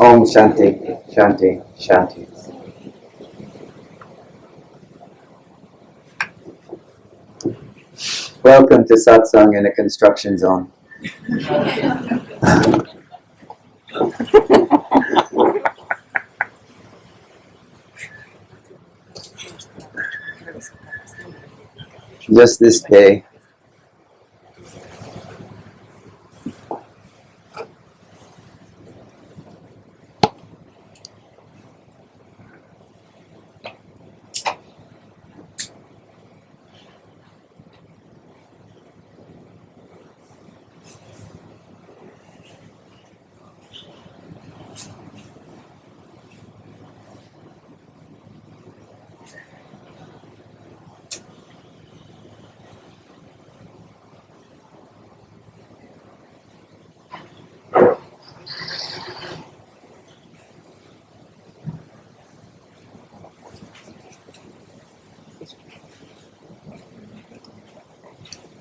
Om Shanti, Shanti, Shanti. Welcome to Satsang in a construction zone. Just this day.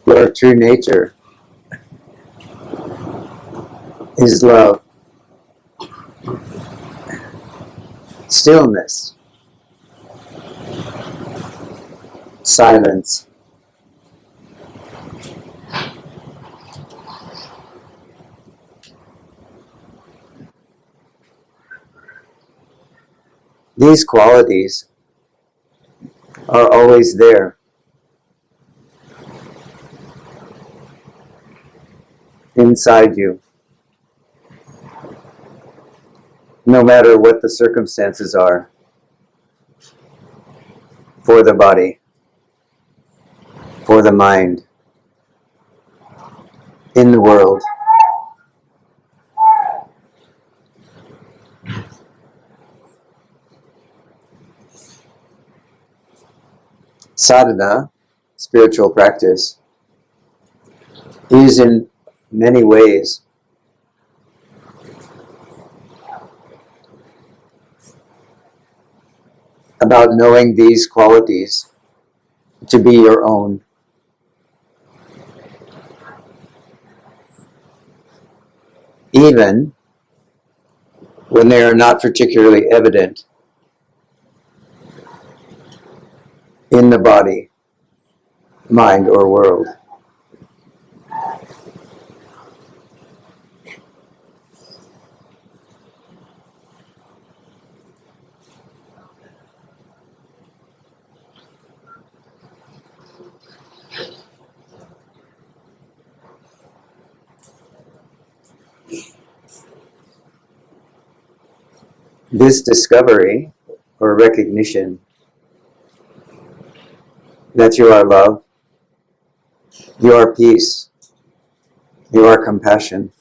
Your true nature is love, stillness, silence. These qualities are always there. Inside you, no matter what the circumstances are for the body, for the mind, in the world. Sadhana, spiritual practice, is in many ways about knowing these qualities to be your own. Even when they are not particularly evident in the body, mind, or world. This discovery or recognition that you are love, you are peace, you are compassion,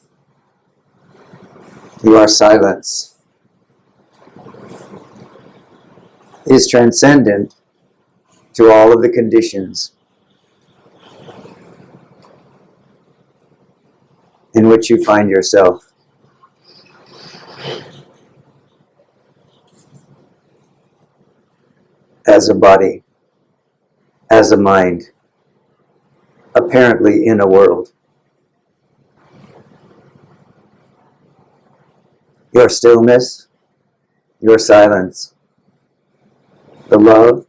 you are silence, is transcendent to all of the conditions in which you find yourself. As a body, as a mind, apparently in a world. Your stillness, your silence, the love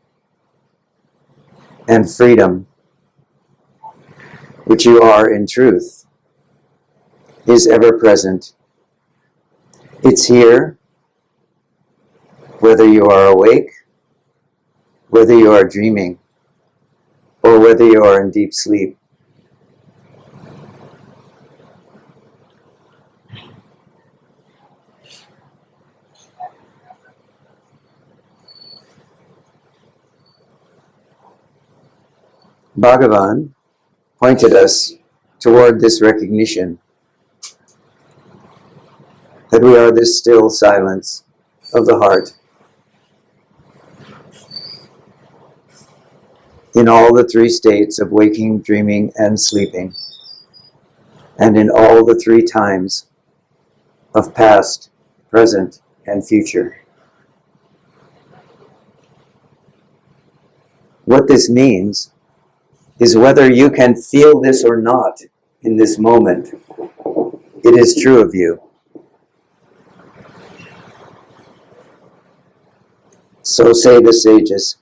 and freedom which you are in truth is ever present. It's here, whether you are awake, whether you are dreaming, or whether you are in deep sleep. Bhagavan pointed us toward this recognition that we are this still silence of the heart in all the three states of waking, dreaming, and sleeping, and in all the three times of past, present, and future. What this means is whether you can feel this or not in this moment, it is true of you. So say the sages.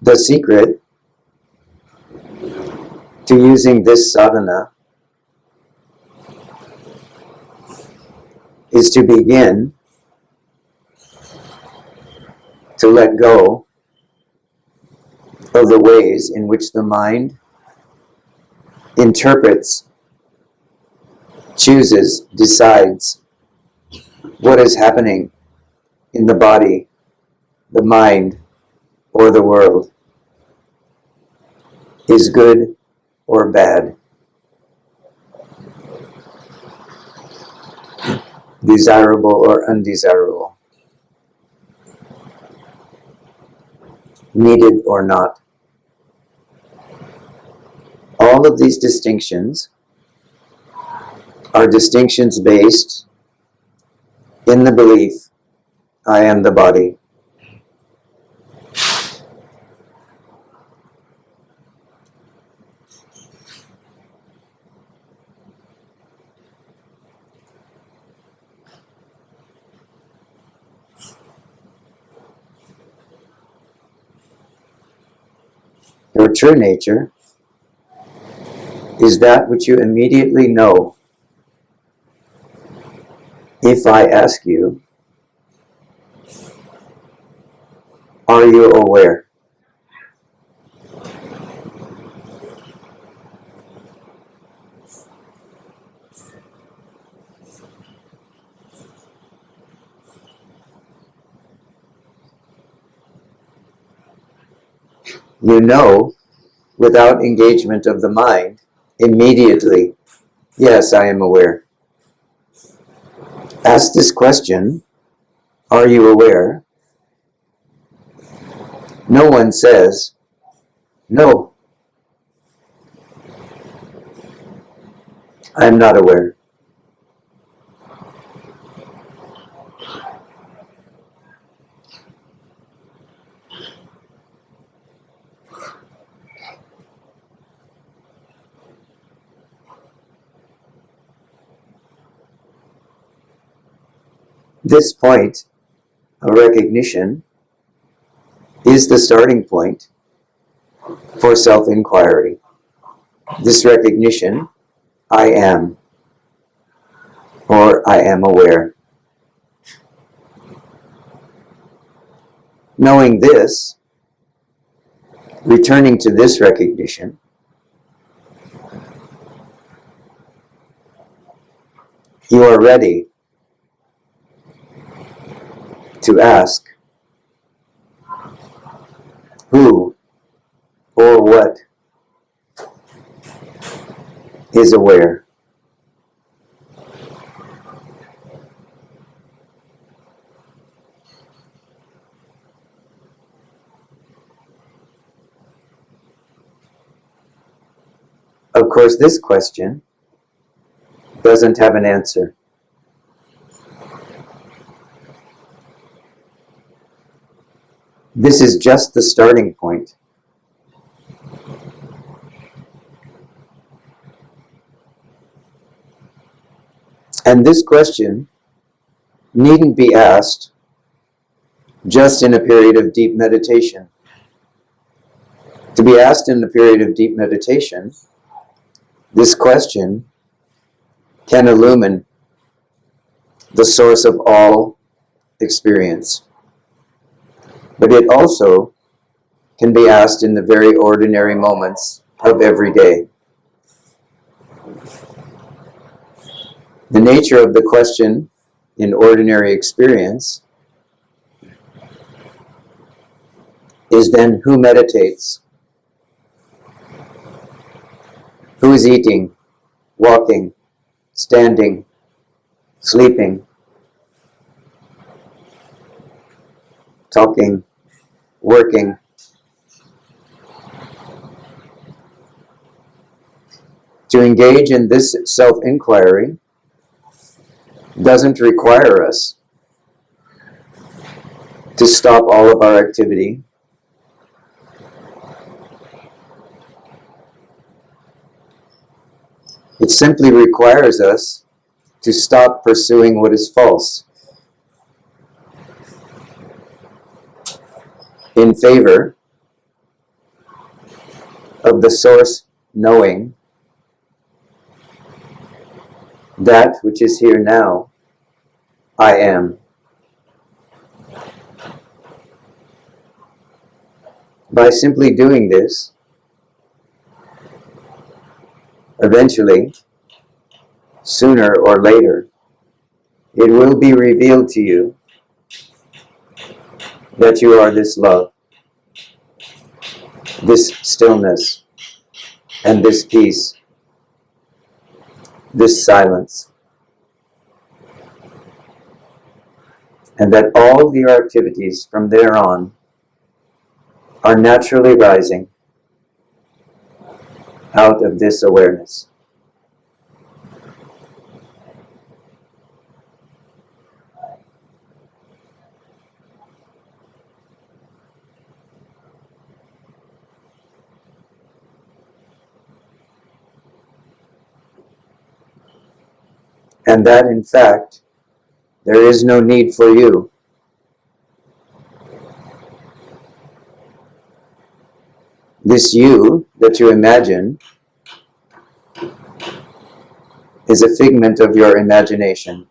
The secret to using this sadhana is to begin to let go of the ways in which the mind interprets, chooses, decides what is happening in the body, the mind, or the world is good or bad, desirable or undesirable, needed or not. All of these distinctions are distinctions based in the belief, I am the body. Your true nature is that which you immediately know. If I ask you, are you aware? You know, without engagement of the mind, immediately, yes, I am aware. Ask this question, are you aware? No one says, no, I am not aware. This point of recognition is the starting point for self-inquiry. This recognition, I am, or I am aware. Knowing this, returning to this recognition, you are ready to ask, who or what is aware? Of course, this question doesn't have an answer. This is just the starting point. And this question needn't be asked just in a period of deep meditation. To be asked in a period of deep meditation, this question can illumine the source of all experience. But it also can be asked in the very ordinary moments of every day. The nature of the question in ordinary experience is then who meditates, who is eating, walking, standing, sleeping, talking, working. To engage in this self-inquiry doesn't require us to stop all of our activity It simply requires us to stop pursuing what is false in favor of the source knowing that which is here now, I am. By simply doing this, eventually, sooner or later, it will be revealed to you that you are this love, this stillness, and this peace, this silence, and that all your activities from there on are naturally rising out of this awareness. And that, in fact, there is no need for you. This you that you imagine is a figment of your imagination.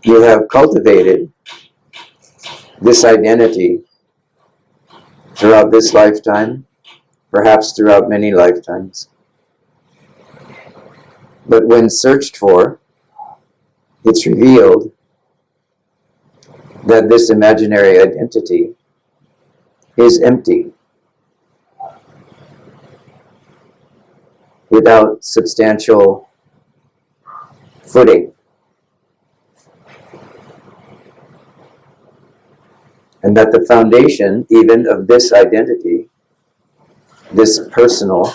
You have cultivated this identity throughout this lifetime, perhaps throughout many lifetimes. But when searched for, it's revealed that this imaginary identity is empty, without substantial footing. And that the foundation even of this identity, this personal,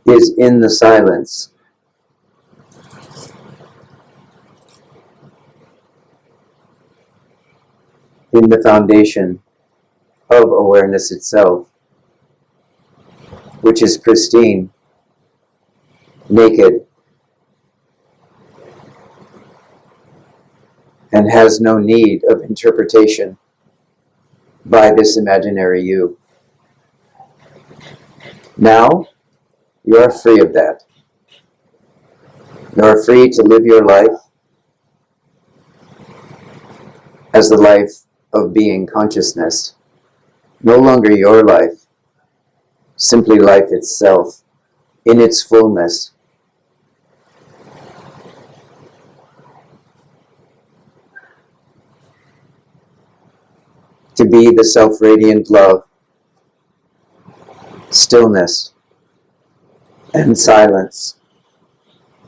is in the silence. In the foundation of awareness itself, which is pristine, naked, and has no need of interpretation by this imaginary you. Now, you are free of that. You are free to live your life as the life of being consciousness. No longer your life, simply life itself, in its fullness. To be the self-radiant love, stillness, and silence,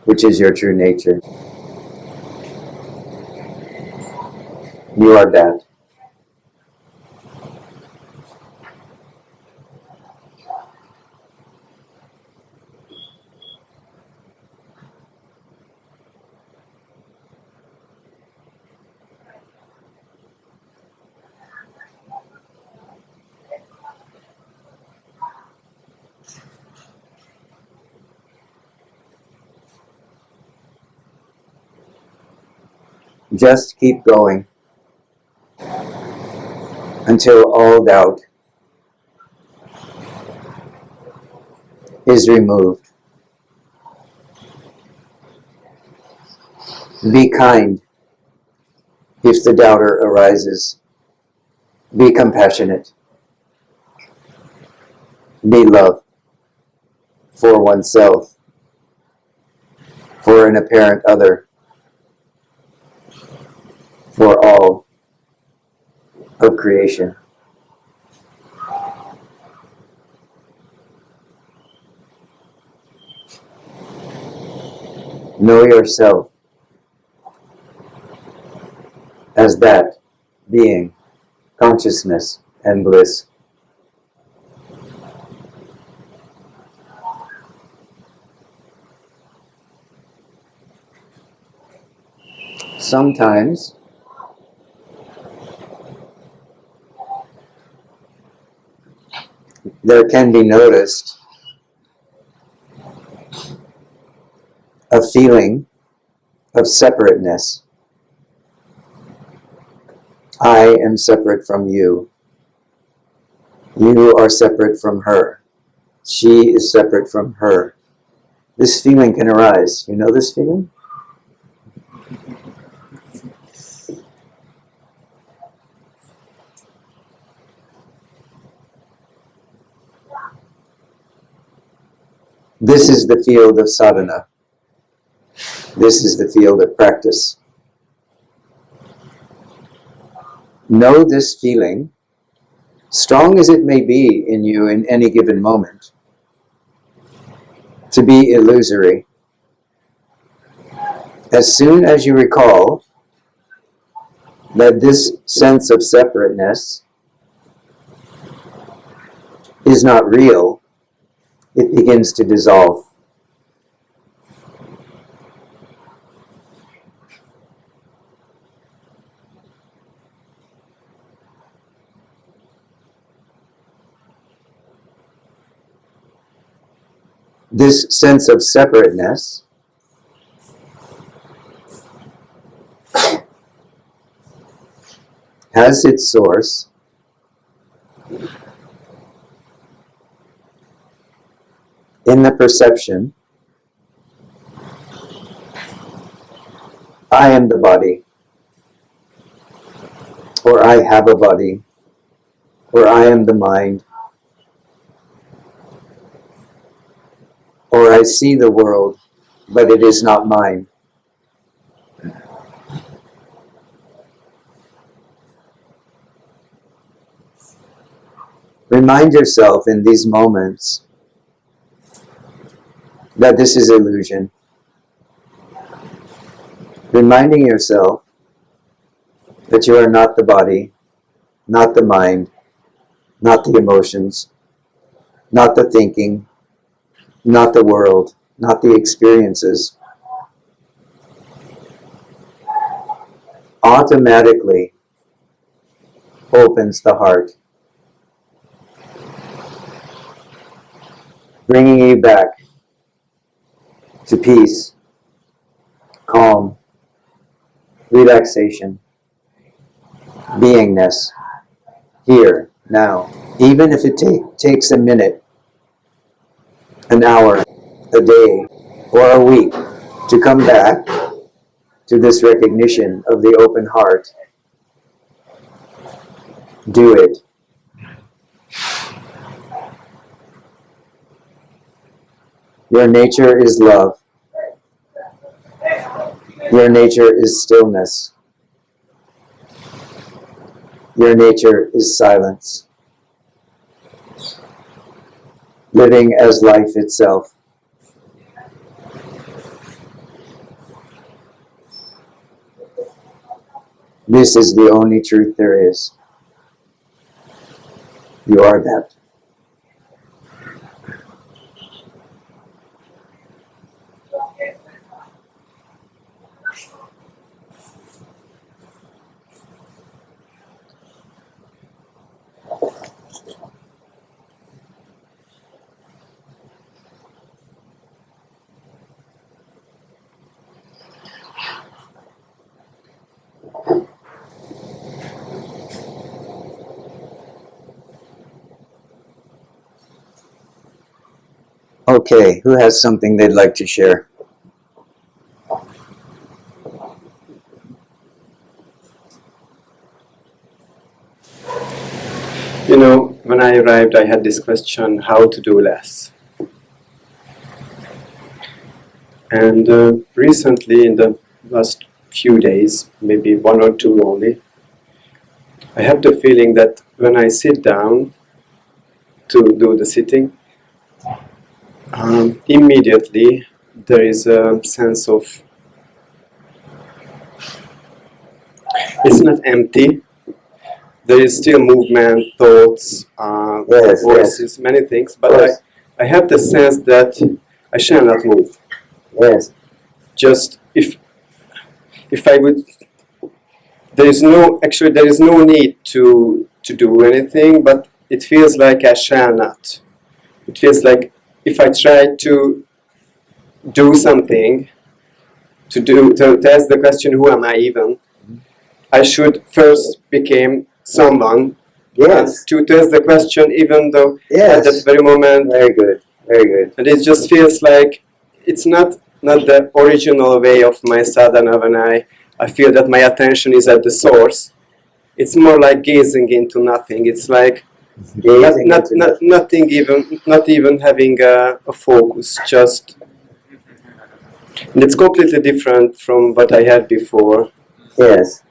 which is your true nature. You are that. Just keep going until all doubt is removed. Be kind if the doubter arises. Be compassionate. Be love for oneself, for an apparent other, for all of creation. Know yourself as that being, consciousness and bliss. sometimes there can be noticed a feeling of separateness. I am separate from you. You are separate from her. She is separate from her. This feeling can arise. You know this feeling? This is the field of sadhana. This is the field of practice. Know this feeling, strong as it may be in you in any given moment, to be illusory. As soon as you recall that this sense of separateness is not real, it begins to dissolve. This sense of separateness has its source in the perception, I am the body, or I have a body, or I am the mind, or I see the world, but it is not mine. Remind yourself in these moments that this is illusion. Reminding yourself that you are not the body, not the mind, not the emotions, not the thinking, not the world, not the experiences. Automatically opens the heart, bringing you back to peace, calm, relaxation, beingness, here, now. Even if it takes a minute, an hour, a day, or a week to come back to this recognition of the open heart, do it. Your nature is love. Your nature is stillness. Your nature is silence. Living as life itself. This is the only truth there is. You are that. Okay, who has something they'd like to share? You know, when I arrived, I had this question, how to do less. And recently, in the last few days, maybe 1 or 2 only, I have the feeling that when I sit down to do the sitting, immediately there is a sense of, it's not empty, there is still movement, thoughts, voices, many things, but I have the sense that I shall not move. Yes. Just if if I would, there is no need to do anything, but it feels like I shall not. It feels like if I try to do something, to ask the question, who am I even? I should first become someone. Yes. To ask the question, even though at that Yes. very moment. Very good. Very good. And it just feels like it's not the original way of my sadhana when I feel that my attention is at the source. It's more like gazing into nothing. It's like not even having a focus. Just, and it's completely different from what I had before. Yes.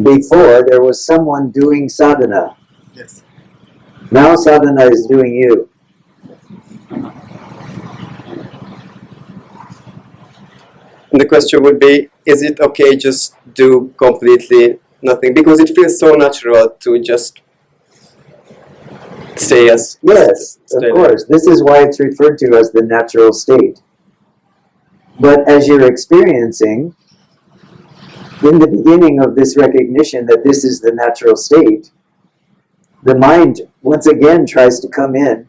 Before there was someone doing sadhana. Yes. Now sadhana is doing you. And the question would be, is it okay just do completely nothing? Because it feels so natural to just stay as... Yes, of course. This is why it's referred to as the natural state. But as you're experiencing, in the beginning of this recognition that this is the natural state, the mind once again tries to come in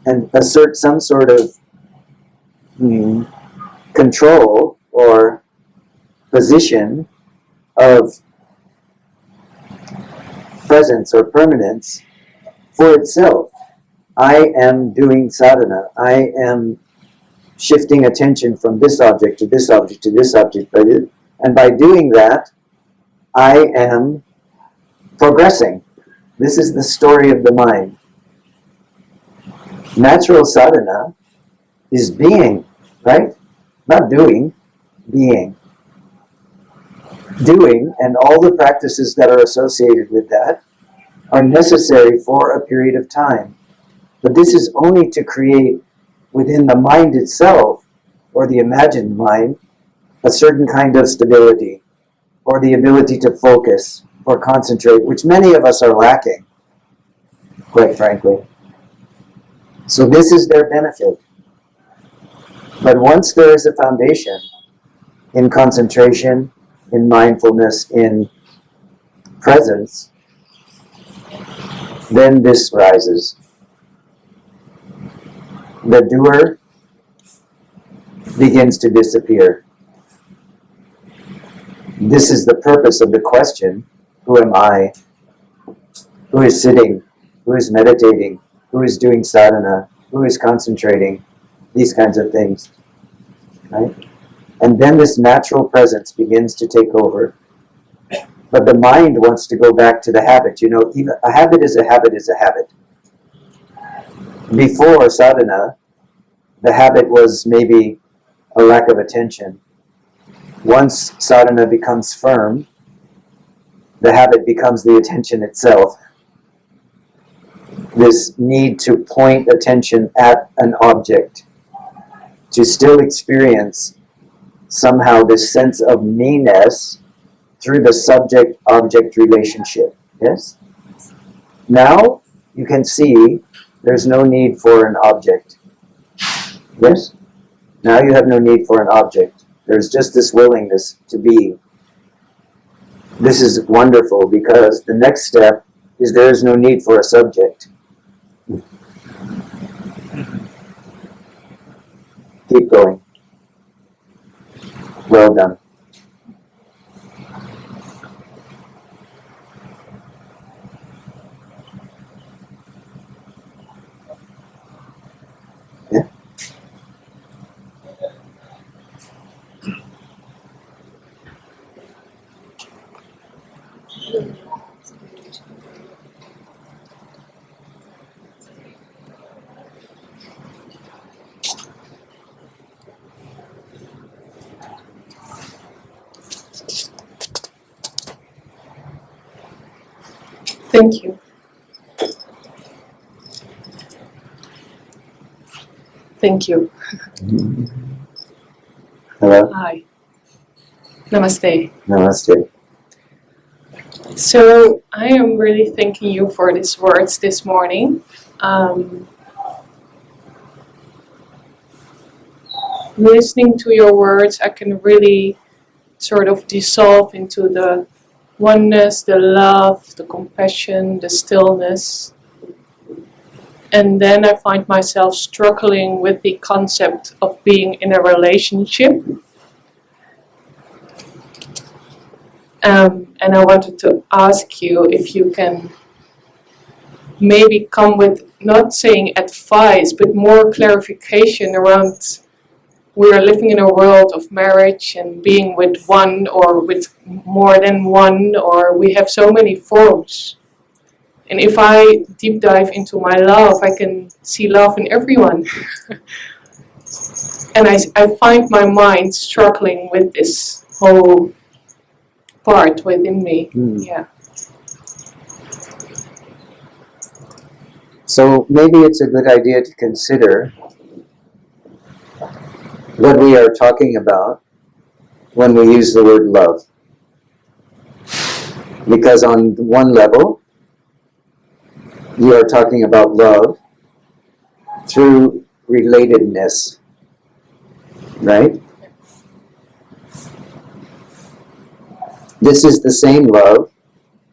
and assert some sort of control or position of presence or permanence for itself. I am doing sadhana. I am shifting attention from this object to this object to this object. And by doing that, I am progressing. This is the story of the mind. Natural sadhana is being, right? Not doing, being. Doing and all the practices that are associated with that are necessary for a period of time. But this is only to create within the mind itself, or the imagined mind, a certain kind of stability, or the ability to focus or concentrate, which many of us are lacking, quite frankly. So this is their benefit. But once there is a foundation in concentration, in mindfulness, in presence, then this rises. The doer begins to disappear. This is the purpose of the question, who am I? Who is sitting? Who is meditating? Who is doing sadhana? Who is concentrating? These kinds of things. Right? And then this natural presence begins to take over. But the mind wants to go back to the habit. You know, even a habit is a habit is a habit. Before sadhana, the habit was maybe a lack of attention. Once sadhana becomes firm, the habit becomes the attention itself. This need to point attention at an object, to still experience somehow this sense of me-ness through the subject-object relationship. Yes? Now you can see there's no need for an object. Yes? Now you have no need for an object. There's just this willingness to be. This is wonderful because the next step is there is no need for a subject. Keep going. Well done. Yeah. Thank you. Thank you. Hello. Hi. Namaste. Namaste. So I am really thanking you for these words this morning. listening to your words, I can really sort of dissolve into the oneness, the love, the compassion, the stillness. And then I find myself struggling with the concept of being in a relationship. And I wanted to ask you if you can maybe come with, not saying advice, but more clarification around, we are living in a world of marriage and being with one or with more than one, or we have so many forms. And if I deep dive into my love, I can see love in everyone. And I find my mind struggling with this whole part within me. Yeah. So maybe it's a good idea to consider what we are talking about when we use the word love. Because on one level, you are talking about love through relatedness, right? This is the same love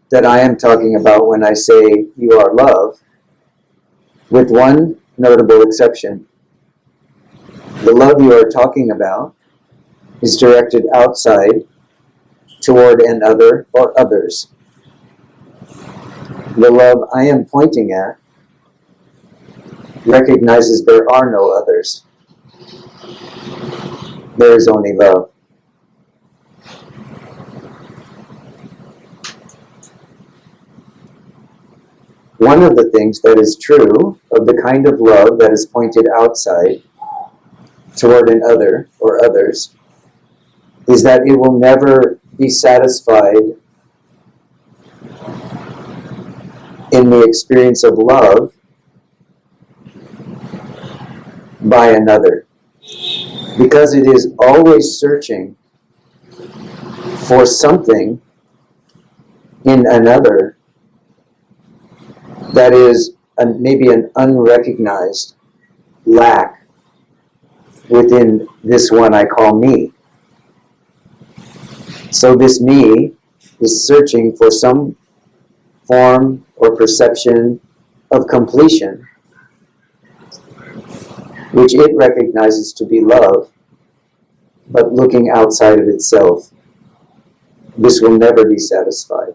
that I am talking about when I say you are love, with one notable exception. The love you are talking about is directed outside toward an other or others. The love I am pointing at recognizes there are no others. There is only love. One of the things that is true of the kind of love that is pointed outside toward an other or others is that it will never be satisfied in the experience of love by another, because it is always searching for something in another that is maybe an unrecognized lack within this one I call me. So this me is searching for some form or perception of completion, which it recognizes to be love, but looking outside of itself. This will never be satisfied.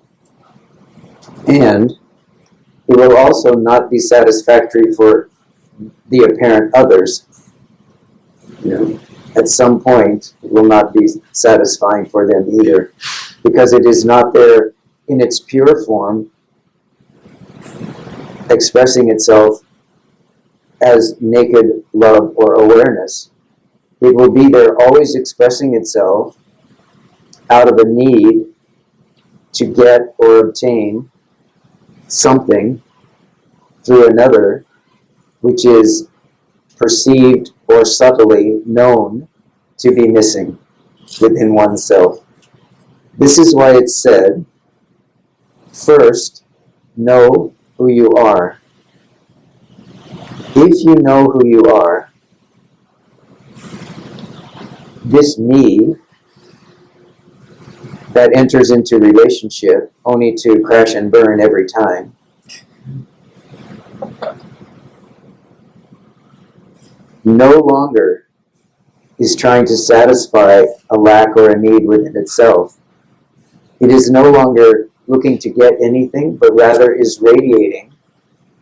And it will also not be satisfactory for the apparent others. At some point, it will not be satisfying for them either, because it is not there in its pure form, expressing itself as naked love or awareness. It will be there always expressing itself out of a need to get or obtain something through another, which is perceived or subtly known to be missing within oneself. This is why it's said, first, know who you are. If you know who you are, this me that enters into relationship only to crash and burn every time, no longer is trying to satisfy a lack or a need within itself. It is no longer looking to get anything, but rather is radiating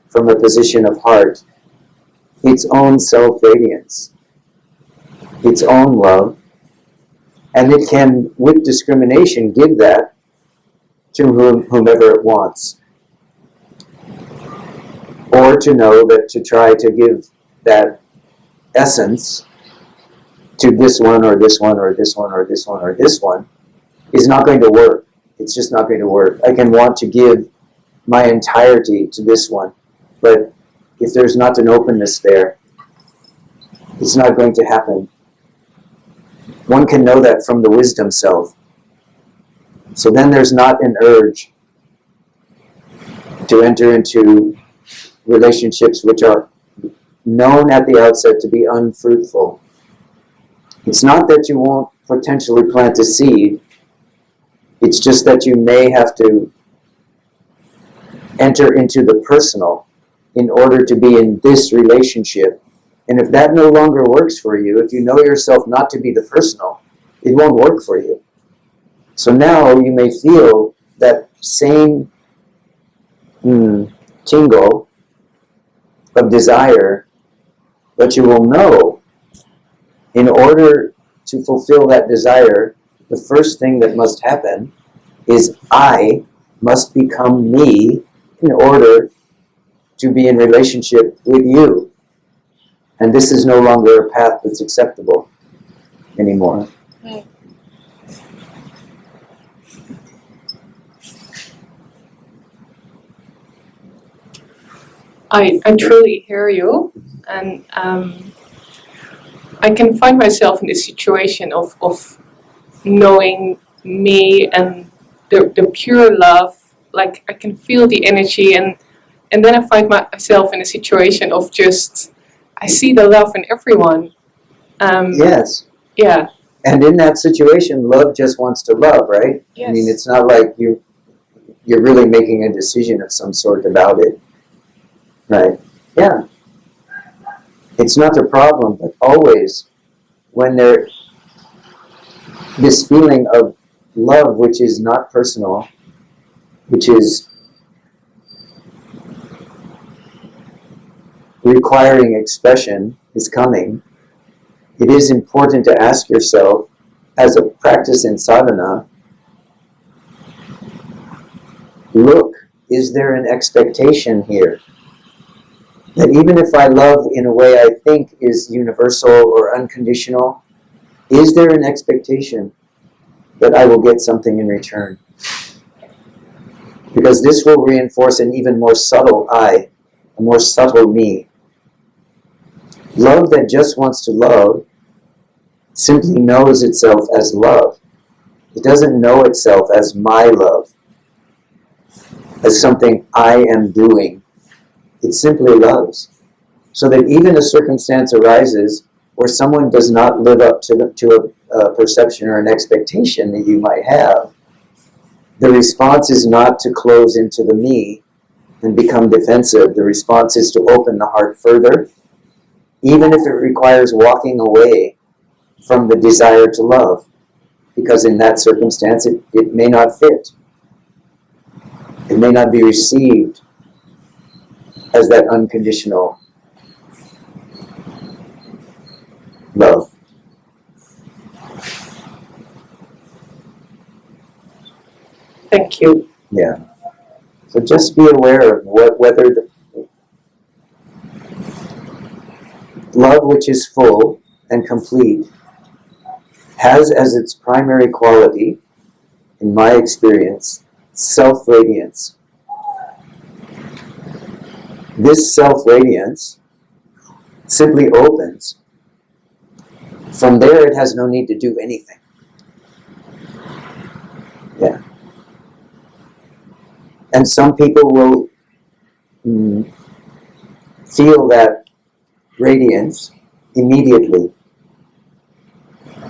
from a position of heart its own self-radiance, its own love, and it can, with discrimination, give that to whomever it wants. Or to know that to try to give that essence to this one or this one or this one or this one or this one is not going to work. It's just not going to work. I can want to give my entirety to this one, but if there's not an openness there, it's not going to happen. One can know that from the wisdom self. So then there's not an urge to enter into relationships which are known at the outset to be unfruitful. It's not that you won't potentially plant a seed. It's just that you may have to enter into the personal in order to be in this relationship. And if that no longer works for you, if you know yourself not to be the personal, it won't work for you. So now you may feel that same tingle of desire, but you will know in order to fulfill that desire, the first thing that must happen is I must become me in order to be in relationship with you. And this is no longer a path that's acceptable anymore. Right. I truly hear you, and I can find myself in this situation of knowing me and the pure love. Like I can feel the energy, and then I find myself in a situation of just I see the love in everyone. Yes. Yeah. And in that situation, love just wants to love, right? Yes. I mean, it's not like you're really making a decision of some sort about it. Right. Yeah. It's not a problem, but always when this feeling of love, which is not personal, which is requiring expression, is coming, it is important to ask yourself, as a practice in sadhana, look, is there an expectation here? That even if I love in a way I think is universal or unconditional, is there an expectation that I will get something in return? Because this will reinforce an even more subtle I, a more subtle me. Love that just wants to love simply knows itself as love. It doesn't know itself as my love, as something I am doing. It simply loves. So that even a circumstance arises where someone does not live up to a perception or an expectation that you might have, the response is not to close into the me and become defensive. The response is to open the heart further, even if it requires walking away from the desire to love, because in that circumstance it may not fit. It may not be received as that unconditional love. Thank you. Yeah. So just be aware of whether the love which is full and complete has as its primary quality, in my experience, self-radiance. This self-radiance simply opens. From there, it has no need to do anything. Yeah. And some people will feel that radiance immediately.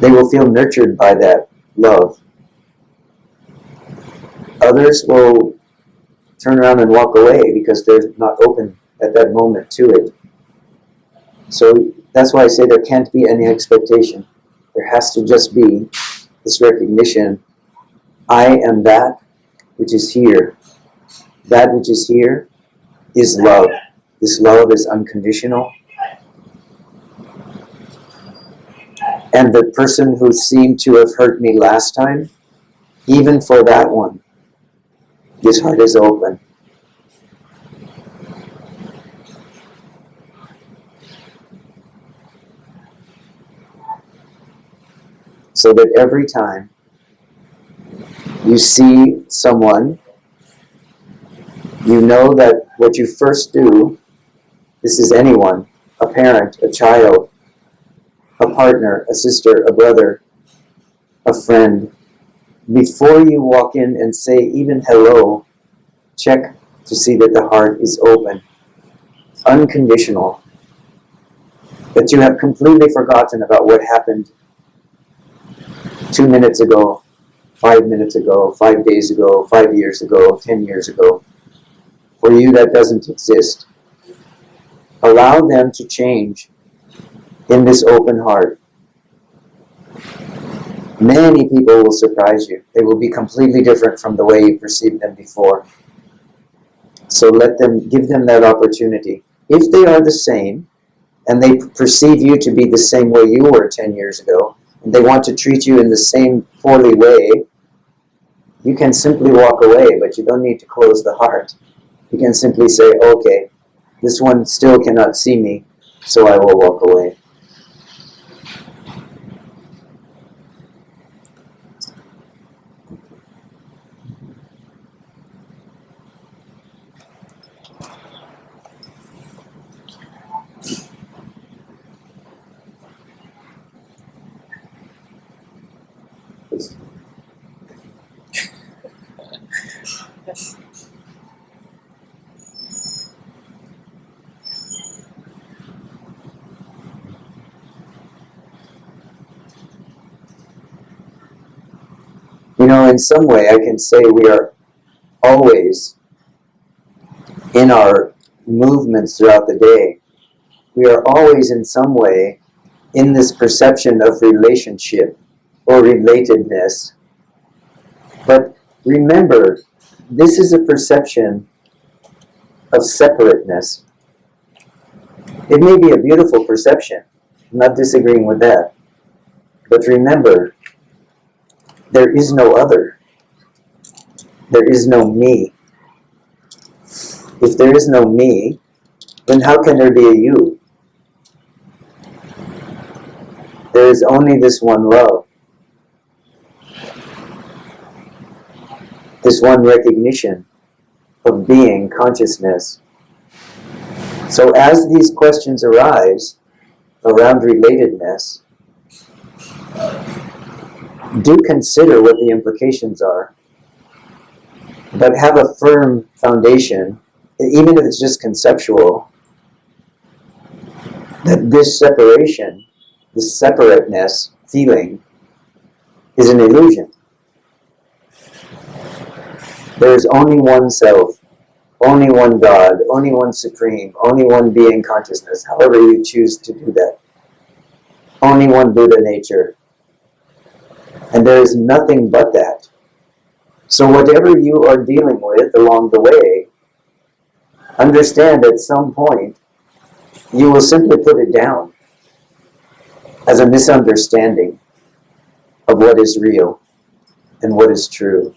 They will feel nurtured by that love. Others will turn around and walk away because they're not open at that moment to it. So that's why I say there can't be any expectation. There has to just be this recognition, I am that which is here. That which is here is love. This love is unconditional. And the person who seemed to have hurt me last time, even for that one, this heart is open. So that every time you see someone, you know that what you first do, this is anyone, a parent, a child, a partner, a sister, a brother, a friend, before you walk in and say even hello, check to see that the heart is open, unconditional, that you have completely forgotten about what happened 2 minutes ago, 5 minutes ago, 5 days ago, 5 years ago, 10 years ago. For you, that doesn't exist. Allow them to change in this open heart. Many people will surprise you. They will be completely different from the way you perceived them before. So give them that opportunity. If they are the same, and they perceive you to be the same way you were 10 years ago, and they want to treat you in the same poorly way, you can simply walk away, but you don't need to close the heart. You can simply say, okay, this one still cannot see me, so I will walk away. Yes. You know, in some way, I can say we are always, in our movements throughout the day, we are always in some way in this perception of relationship or relatedness. But remember, this is a perception of separateness. It may be a beautiful perception. I'm not disagreeing with that. But remember, there is no other. There is no me. If there is no me, then how can there be a you? There is only this one love. This one recognition of being, consciousness. So as these questions arise around relatedness, do consider what the implications are, but have a firm foundation, even if it's just conceptual, that this separation, this separateness feeling is an illusion. There is only one self, only one God, only one supreme, only one being consciousness, however you choose to do that. Only one Buddha nature. And there is nothing but that. So whatever you are dealing with along the way, understand at some point you will simply put it down as a misunderstanding of what is real and what is true.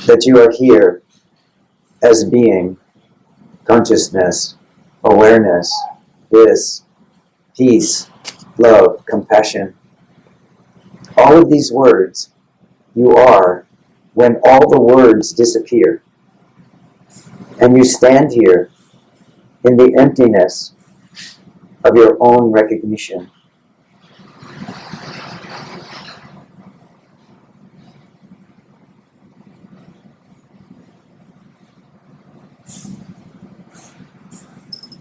That you are here as being, consciousness, awareness, bliss, peace, love, compassion. All of these words you are when all the words disappear. And you stand here in the emptiness of your own recognition.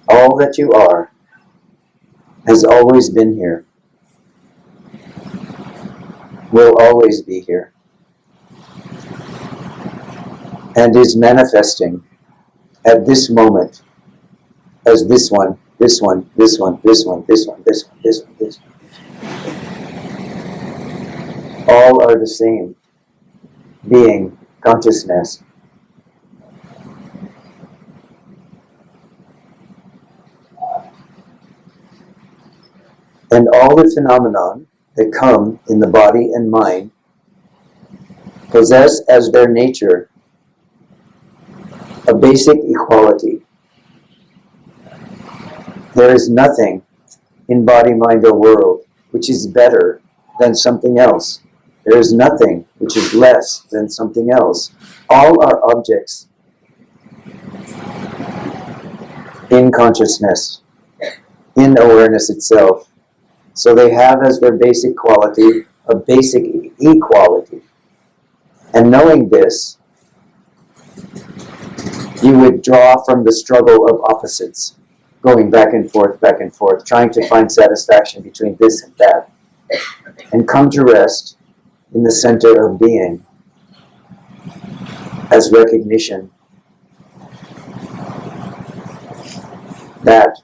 All that you are has always been here, will always be here, and is manifesting at this moment as this one, this one, this one, this one, this one, this one, this one, this one. All are the same being, consciousness. And all the phenomenon that come in the body and mind possess as their nature a basic equality. There is nothing in body, mind, or world which is better than something else. There is nothing which is less than something else. All are objects in consciousness, in awareness itself. So they have as their basic quality a basic equality. And knowing this, you withdraw from the struggle of opposites, going back and forth, trying to find satisfaction between this and that. and come to rest in the center of being as recognition that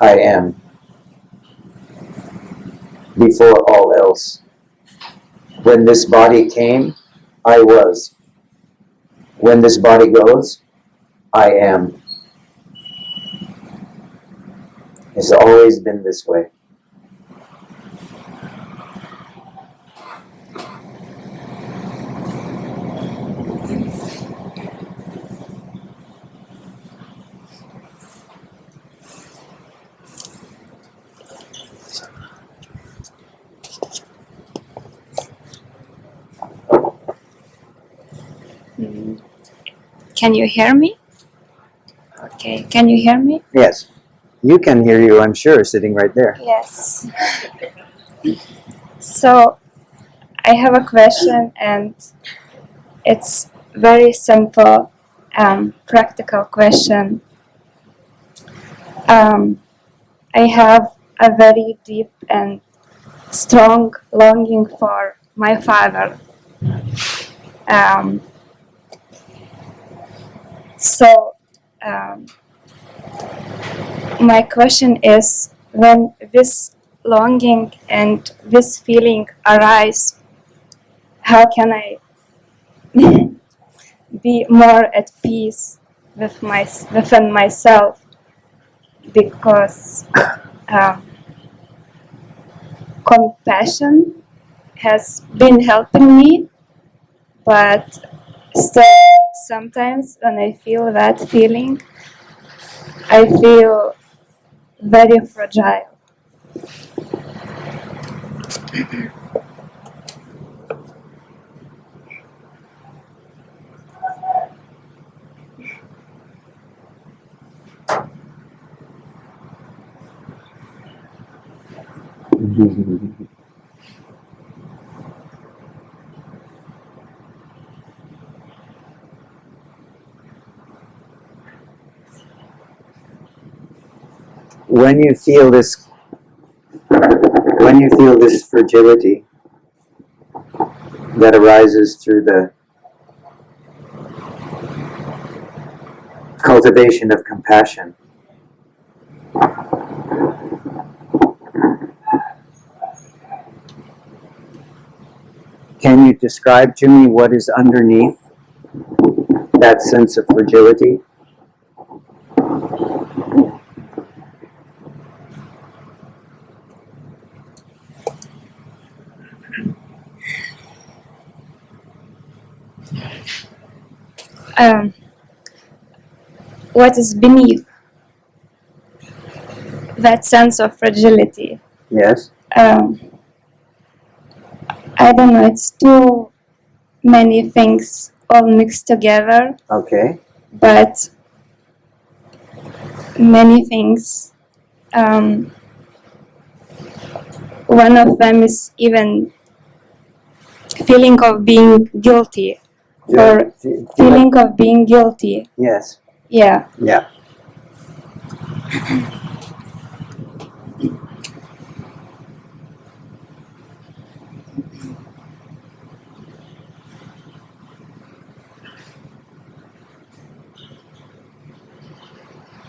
I am before all else. When this body came, I was. When this body goes, I am. It's always been this way. Can you hear me? Okay, can you hear me? Yes. You can hear you, I'm sure, sitting right there. Yes. So, I have a question, and it's very simple, practical question. I have a very deep and strong longing for my father. So, my question is, when this longing and this feeling arise, how can I be more at peace within myself? Because compassion has been helping me, but still sometimes when I feel that feeling, I feel very fragile. When you feel this fragility that arises through the cultivation of compassion, can you describe to me what is underneath that sense of fragility? What is beneath that sense of fragility? Yes? I don't know, it's too many things all mixed together, Okay. but many things. One of them is even feeling of being guilty. Yeah. Feeling of being guilty. Yes. Yeah. Yeah.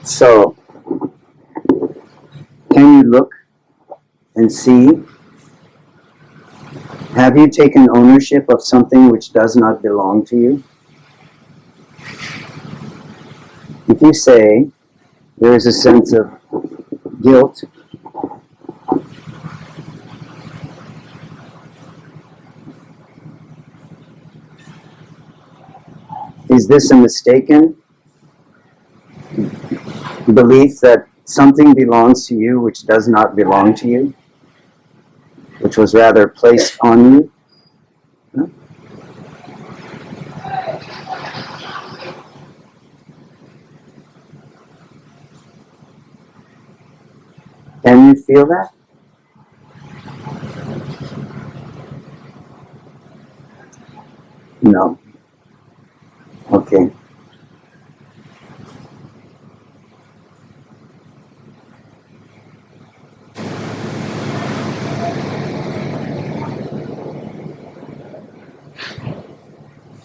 So, can you look and see? Have you taken ownership of something which does not belong to you? If you say there is a sense of guilt, is this a mistaken belief that something belongs to you which does not belong to you, which was rather placed on you? Huh? Can you feel that? No. Okay.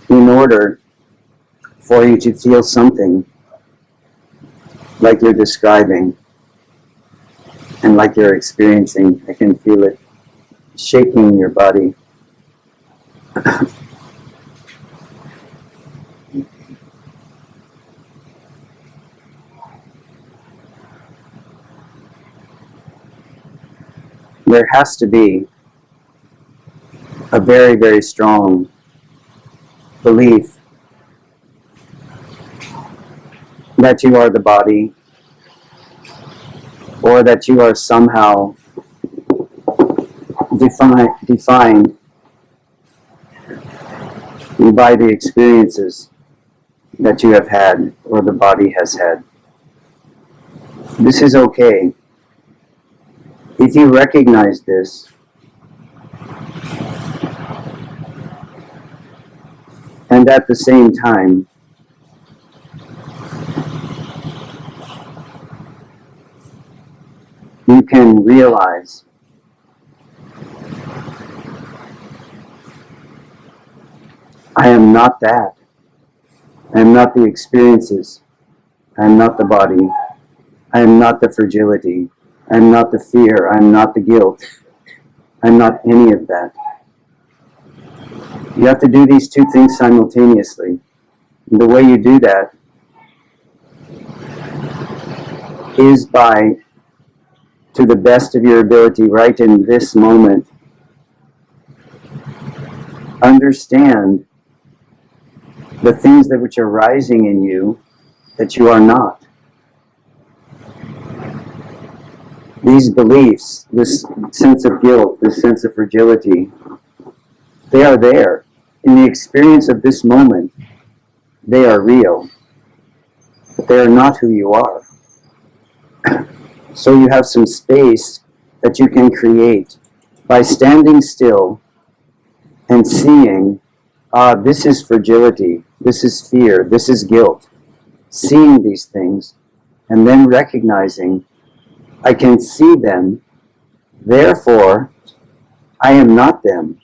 in order for you to feel something like you're describing and like you're experiencing. I can feel it shaking your body. There has to be a very, very strong belief that you are the body, or that you are somehow defined by the experiences that you have had or the body has had. This is okay. If you recognize this, and at the same time you can realize I am not that. I am not the experiences. I am not the body. I am not the fragility. I am not the fear. I am not the guilt. I am not any of that. You have to do these two things simultaneously. And the way you do that is by, to the best of your ability, right in this moment, understand the things that which are rising in you that you are not. These beliefs, this sense of guilt, this sense of fragility, they are there. In the experience of this moment, they are real, but they are not who you are. So you have some space that you can create by standing still and seeing, this is fragility, this is fear, this is guilt. Seeing these things and then recognizing, I can see them, therefore I am not them.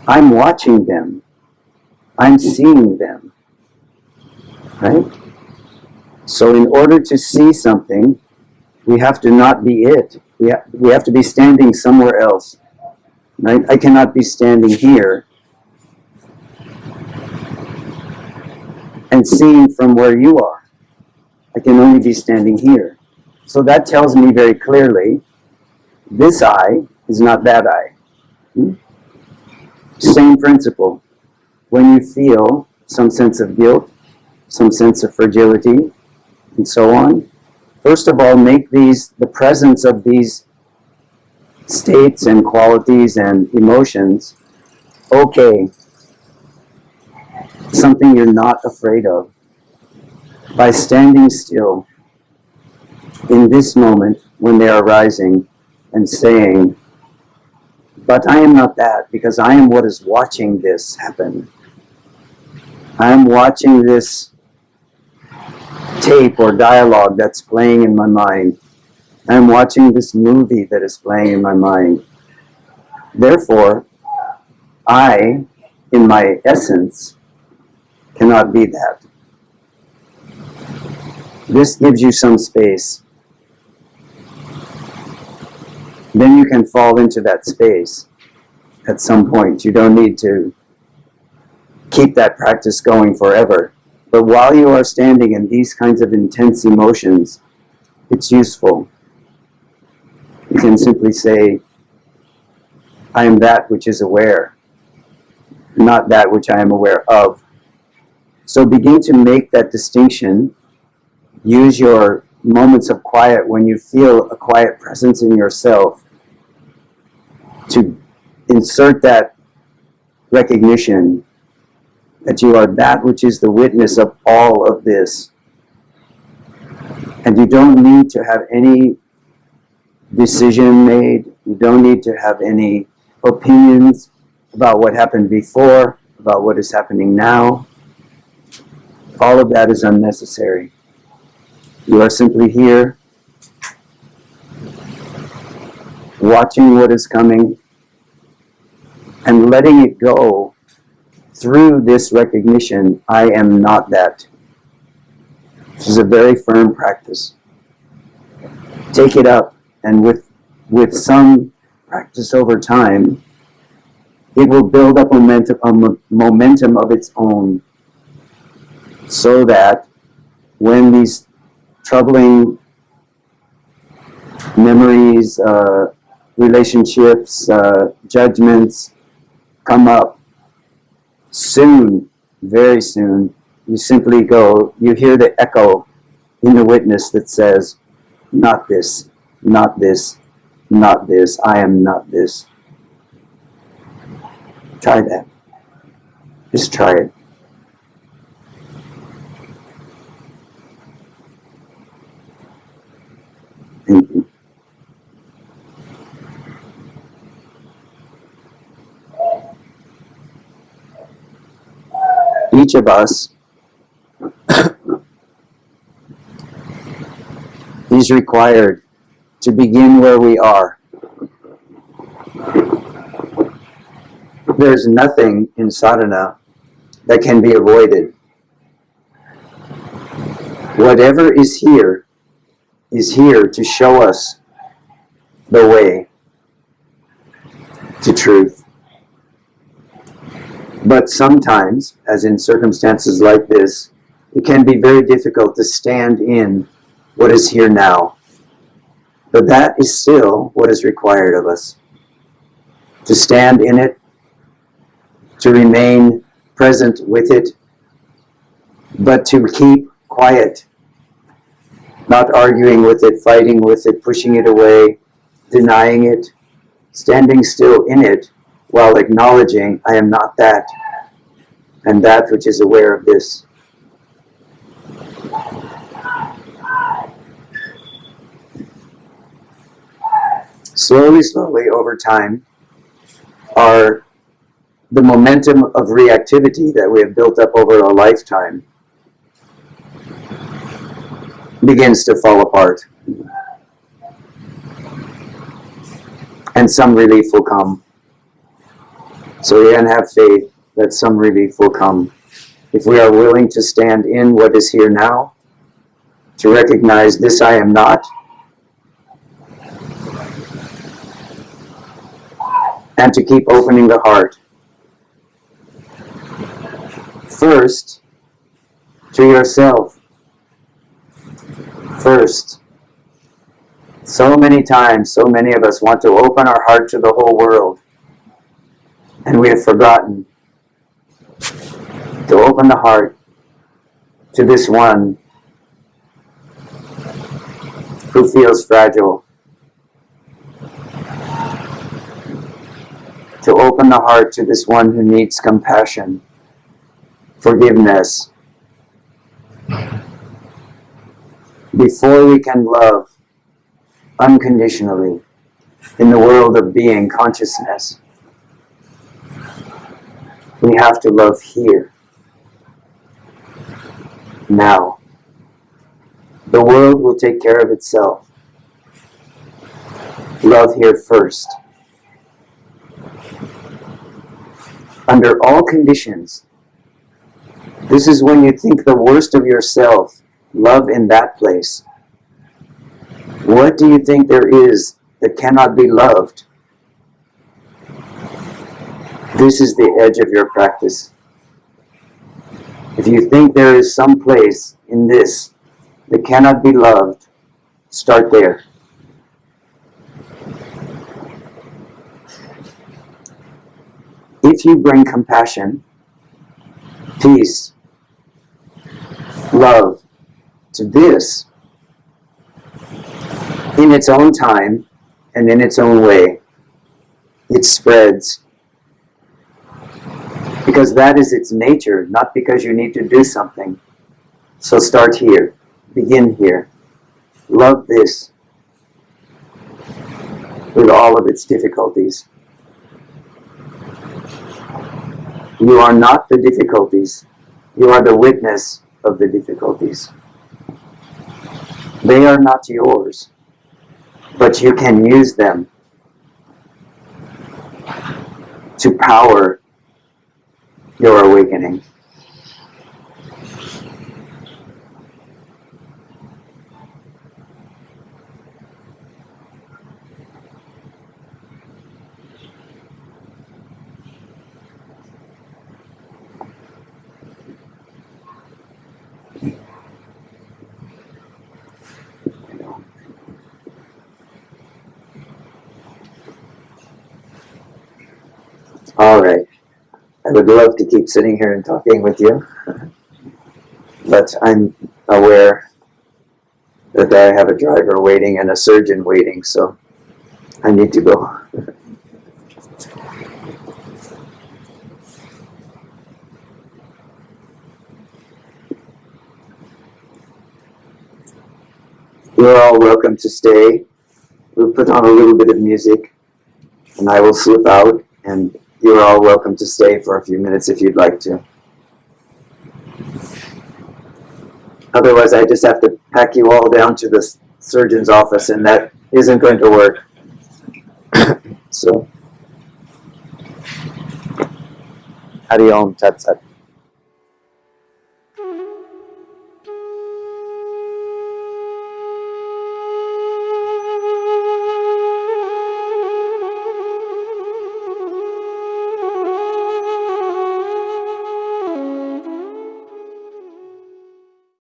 I'm watching them. I'm seeing them. Right? So in order to see something, we have to not be it. We have to be standing somewhere else. Right? I cannot be standing here and seeing from where you are. I can only be standing here. So that tells me very clearly, this I is not that I. Same principle. When you feel some sense of guilt, some sense of fragility, and so on, first of all, make the presence of these states and qualities and emotions okay. Something you're not afraid of. By standing still in this moment when they are rising and saying, but I am not that, because I am what is watching this happen. I am watching this tape or dialogue that's playing in my mind. I am watching this movie that is playing in my mind. Therefore, I, in my essence, cannot be that. This gives you some space. Then you can fall into that space at some point. You don't need to keep that practice going forever. But while you are standing in these kinds of intense emotions, it's useful. You can simply say, I am that which is aware, not that which I am aware of. So begin to make that distinction. Use your moments of quiet when you feel a quiet presence in yourself to insert that recognition that you are that which is the witness of all of this. And you don't need to have any decision made. You don't need to have any opinions about what happened before, about what is happening now. All of that is unnecessary. You are simply here, watching what is coming, and letting it go through this recognition, I am not that. This is a very firm practice. Take it up, and with some practice over time, it will build up a momentum of its own, so that when these troubling memories, relationships, judgments come up, soon, very soon, you simply go, you hear the echo in the witness that says, not this, not this, not this, I am not this. Try that. Just try it. Thank you. Each of us is required to begin where we are. There's nothing in sadhana that can be avoided. Whatever is here to show us the way to truth. But sometimes, as in circumstances like this, it can be very difficult to stand in what is here now. But that is still what is required of us. To stand in it, to remain present with it, but to keep quiet, not arguing with it, fighting with it, pushing it away, denying it, standing still in it while acknowledging, I am not that, and that which is aware of this. Slowly, slowly, over time, the momentum of reactivity that we have built up over a lifetime begins to fall apart. And some relief will come. So we can have faith that some relief will come. If we are willing to stand in what is here now, to recognize this I am not, and to keep opening the heart. First, to yourself. First. So many times, so many of us want to open our heart to the whole world, and we have forgotten to open the heart to this one who feels fragile. To open the heart to this one who needs compassion, forgiveness. Before we can love unconditionally in the world of being consciousness, we have to love here, now. The world will take care of itself. Love here first. Under all conditions, this is when you think the worst of yourself, love in that place. What do you think there is that cannot be loved? This is the edge of your practice. If you think there is some place in this that cannot be loved, start there. If you bring compassion, peace, love to this, in its own time and in its own way, it spreads. Because that is its nature, not because you need to do something. So start here. Begin here. Love this with all of its difficulties. You are not the difficulties. You are the witness of the difficulties. They are not yours, but you can use them to power your awakening. All right. I would love to keep sitting here and talking with you, but I'm aware that I have a driver waiting and a surgeon waiting, so I need to go. You're all welcome to stay. We'll put on a little bit of music, and I will slip out, and you're all welcome to stay for a few minutes if you'd like to. Otherwise, I just have to pack you all down to the surgeon's office, and that isn't going to work. So, Hari Om Tat Sat.